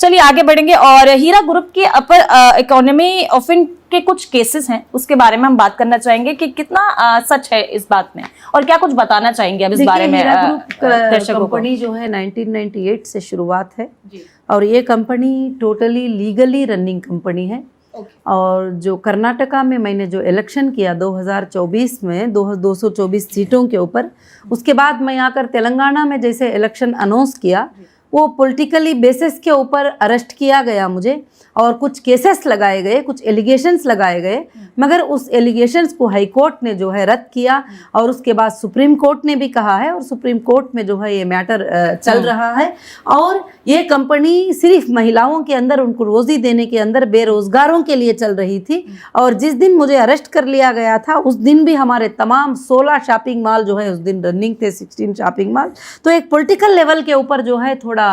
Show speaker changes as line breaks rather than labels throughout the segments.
चलिए आगे बढ़ेंगे और हीरा ग्रुप के अपर इकोनॉमी ऑफेंस के कुछ केसेस हैं, उसके बारे में हम बात करना चाहेंगे कि कितना सच है इस बात में, और क्या कुछ बताना चाहेंगे अब इस बारे में।
हीरा ग्रुप कंपनी जो है 1998 से शुरुआत है और ये company totally legally running company है। और जो कर्नाटका में मैंने जो इलेक्शन किया 2024 में 224 सीटों के ऊपर, उसके बाद मैं आकर तेलंगाना में जैसे इलेक्शन अनाउंस किया, वो पॉलिटिकली बेसिस के ऊपर अरेस्ट किया गया मुझे और कुछ केसेस लगाए गए, कुछ एलिगेशंस लगाए गए, मगर उस एलिगेशंस को हाई कोर्ट ने जो है रद्द किया और उसके बाद सुप्रीम कोर्ट ने भी कहा है और सुप्रीम कोर्ट में जो है ये मैटर चल रहा है। और ये कंपनी सिर्फ महिलाओं के अंदर उनको रोजी देने के अंदर बेरोजगारों के लिए चल रही थी। और जिस दिन मुझे अरेस्ट कर लिया गया था उस दिन भी हमारे तमाम 16 शॉपिंग मॉल जो है उस दिन रनिंग थे, 16 शॉपिंग मॉल। तो एक पॉलिटिकल लेवल के ऊपर जो है थोड़ा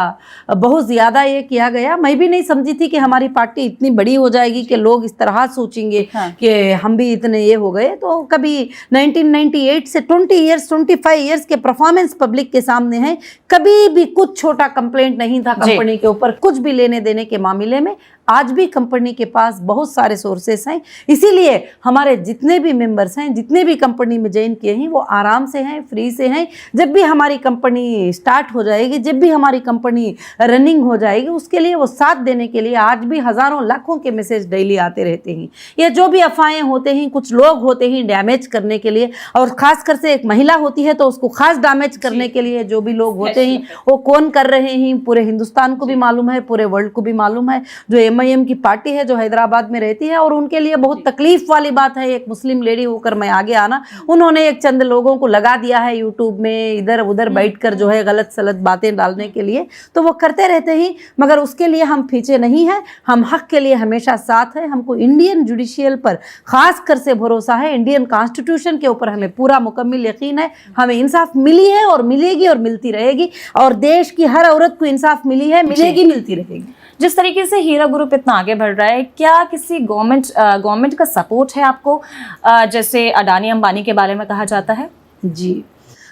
बहुत ज़्यादा ये किया गया। मैं भी नहीं समझी थी कि हमारी पार्टी इतनी बड़ी हो जाएगी कि लोग इस तरह सोचेंगे कि हम भी इतने ये हो गए। तो कभी 1998 से 25 ईयर्स के परफॉर्मेंस पब्लिक के सामने है, कभी भी कुछ छोटा कंप्लेंट नहीं था कंपनी के ऊपर, कुछ भी लेने देने के मामले में। आज भी कंपनी के पास बहुत सारे सोर्सेस हैं, इसीलिए हमारे जितने भी मेंबर्स हैं, जितने भी कंपनी में ज्वाइन किए हैं, वो आराम से हैं, फ्री से हैं। जब भी हमारी कंपनी स्टार्ट हो जाएगी, जब भी हमारी कंपनी रनिंग हो जाएगी, उसके लिए वो साथ देने के लिए आज भी हज़ारों लाखों के मैसेज डेली आते रहते हैं। ये जो भी अफवाहें होते हैं, कुछ लोग होते हैं डैमेज करने के लिए, और ख़ासकर से एक महिला होती है तो उसको खास डैमेज करने के लिए जो भी लोग होते हैं वो कौन कर रहे हैं, पूरे हिंदुस्तान को भी मालूम है, पूरे वर्ल्ड को भी मालूम है। जो MIM की पार्टी है जो हैदराबाद में रहती है, और उनके लिए बहुत तकलीफ वाली बात है, एक मुस्लिम लेडी होकर मैं आगे आना, उन्होंने एक चंद लोगों को लगा दिया है यूट्यूब में इधर उधर बैठकर जो है गलत सलत बातें डालने के लिए। तो वो करते रहते हैं, मगर उसके लिए हम पीछे नहीं हैं, हम हक के लिए हमेशा साथ हैं। हमको इंडियन जुडिशियल पर खास कर से भरोसा है, इंडियन कॉन्स्टिट्यूशन के ऊपर हमें पूरा मुकम्मल यकीन है। हमें इंसाफ मिली है और मिलेगी और मिलती रहेगी, और देश की हर औरत को इंसाफ मिली है, मिलेगी, मिलती रहेगी।
जिस तरीके से हीरा ग्रुप इतना आगे बढ़ रहा है, क्या किसी गवर्नमेंट का सपोर्ट है आपको, जैसे अडानी अंबानी के बारे में कहा जाता है?
जी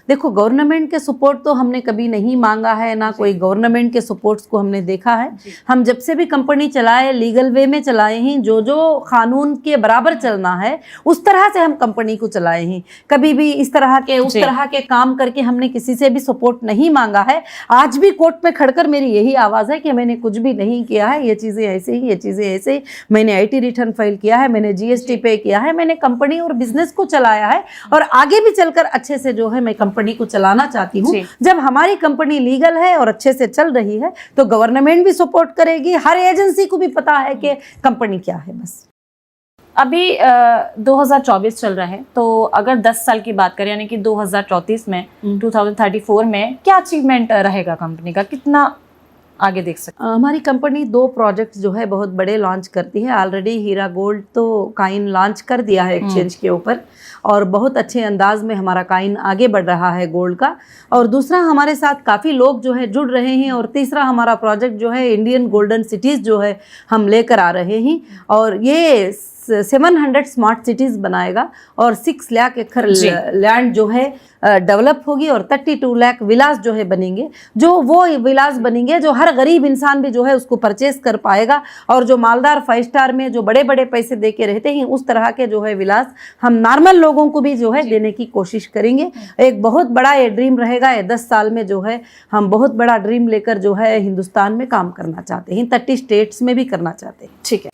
देखो, गवर्नमेंट के सपोर्ट तो हमने कभी नहीं मांगा है, ना कोई गवर्नमेंट के सपोर्ट्स को हमने देखा है। हम जब से भी कंपनी चलाए लीगल वे में चलाए हैं, जो जो कानून के बराबर चलना है उस तरह से हम कंपनी को चलाए हैं। कभी भी इस तरह के उस तरह के काम करके हमने किसी से भी सपोर्ट नहीं मांगा है। आज भी कोर्ट में खड़कर मेरी यही आवाज़ है कि मैंने कुछ भी नहीं किया है, ये चीज़ें ऐसे ही, ये चीज़ें ऐसे ही। मैंने IT रिटर्न फाइल किया है, मैंने GST पे किया है, मैंने कंपनी और बिजनेस को चलाया है, और आगे भी चलकर अच्छे से जो है मैं कंपनी को चलाना चाहती हूँ। जब हमारी कंपनी लीगल है और अच्छे से चल रही है तो गवर्नमेंट भी सपोर्ट करेगी, हर एजेंसी को भी पता है कि कंपनी क्या है। बस
अभी 2024 चल रहा है, तो अगर 10 साल की बात करें, यानी कि 2034 में 2034 में क्या अचीवमेंट रहेगा कंपनी का, कितना आगे देख सकते हैं?
हमारी कंपनी 2 प्रोजेक्ट्स जो है बहुत बड़े लॉन्च करती है। ऑलरेडी हीरा गोल्ड तो काइन लॉन्च कर दिया है एक्सचेंज के ऊपर, और बहुत अच्छे अंदाज में हमारा काइन आगे बढ़ रहा है गोल्ड का। और दूसरा, हमारे साथ काफ़ी लोग जो है जुड़ रहे हैं। और तीसरा, हमारा प्रोजेक्ट जो है इंडियन गोल्डन सिटीज़ जो है हम लेकर आ रहे हैं, और ये 700 स्मार्ट सिटीज़ बनाएगा और 6 लाख एकड़ लैंड जो है डेवलप होगी, और 32 लाख विलास जो है बनेंगे, जो वो विलास बनेंगे जो हर गरीब इंसान भी जो है उसको परचेस कर पाएगा। और जो मालदार 5 स्टार में जो बड़े बड़े पैसे दे के रहते हैं, उस तरह के जो है विलास हम नॉर्मल लोगों को भी जो है देने की कोशिश करेंगे। एक बहुत बड़ा ये ड्रीम रहेगा। ये 10 साल में जो है हम बहुत बड़ा ड्रीम लेकर जो है हिंदुस्तान में काम करना चाहते हैं, 30 स्टेट्स में भी करना चाहते हैं।
ठीक है।